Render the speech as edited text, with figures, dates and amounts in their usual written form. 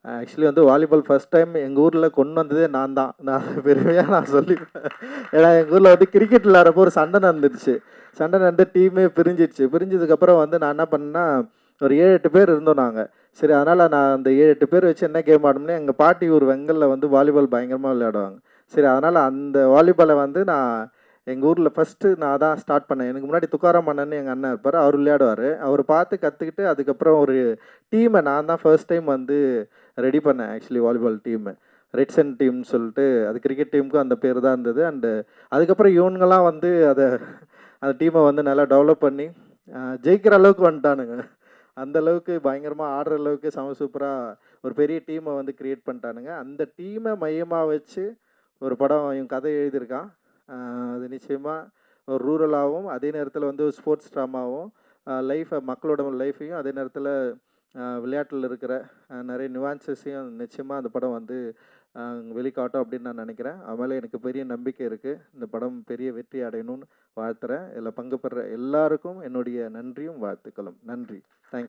Actually வந்து volleyball first time எங்கள் ஊரில் கொண்டு வந்ததே நான் தான். நான் பெருமையாக நான் சொல்லிப்பேன். ஏன்னா எங்கள் ஊரில் வந்து கிரிக்கெட் விளையாடுறப்போ ஒரு சண்டை நடந்துடுச்சு. சண்டை நடந்து டீமே பிரிஞ்சிடுச்சு. பிரிஞ்சதுக்கப்புறம் வந்து நான் என்ன பண்ணேன்னா, ஒரு 7, 8 பேர் இருந்தோம் நாங்க. சரி அதனால் நான் அந்த 7, 8 பேர் வச்சு என்ன கேம் ஆடணும்னா, எங்கள் பாட்டி ஊர் வெங்கல்ல வந்து வாலிபால் பயங்கரமாக விளையாடுவாங்க. சரி அதனால் அந்த வாலிபாலை வந்து நான் எங்கள் ஊரில் ஃபஸ்ட்டு நான் தான் ஸ்டார்ட் பண்ணேன். எனக்கு முன்னாடி துக்காராம் அண்ணன்னு எங்கள் அண்ணன் இருப்பார். அவர் விளையாடுவார். அவர் பார்த்து கற்றுக்கிட்டு அதுக்கப்புறம் ஒரு டீமை நான் தான் ஃபர்ஸ்ட் டைம் வந்து ரெடி பண்ணேன் ஆக்சுவலி வாலிபால் டீமு. ரெட்சன் டீம்னு சொல்லிட்டு அது கிரிக்கெட் டீமுக்கும் அந்த பேர் தான் இருந்தது. அண்டு அதுக்கப்புறம் இவனுங்கலாம் வந்து அந்த டீமை வந்து நல்லா டெவலப் பண்ணி ஜெயிக்கிற அளவுக்கு வந்துட்டானுங்க. அந்த அளவுக்கு பயங்கரமாக ஆடுற அளவுக்கு செம சூப்பராக ஒரு பெரிய டீமை வந்து கிரியேட் பண்ணிட்டானுங்க. அந்த டீமை மையமாக வச்சு ஒரு படம் இவன் கதை எழுதியிருக்கான். அது நிச்சயமாக ஒரு ரூரலாகவும் அதே நேரத்தில் வந்து ஒரு ஸ்போர்ட்ஸ் ட்ராமாவும் லைஃப்பை மக்களோட லைஃப்பையும் அதே நேரத்தில் விளையாட்டில் இருக்கிற நிறைய நியூவான்சஸையும் நிச்சயமாக அந்த படம் வந்து வெளிக்காட்டும் அப்படின்னு நான் நினைக்கிறேன். அதுமேலே எனக்கு பெரிய நம்பிக்கை இருக்குது. இந்த படம் பெரிய வெற்றி அடையணும்னு வாழ்த்துறேன். இதில் பங்கு பெற எல்லாருக்கும் என்னுடைய நன்றியும் வாழ்த்துக்களும். நன்றி. தேங்க்யூ.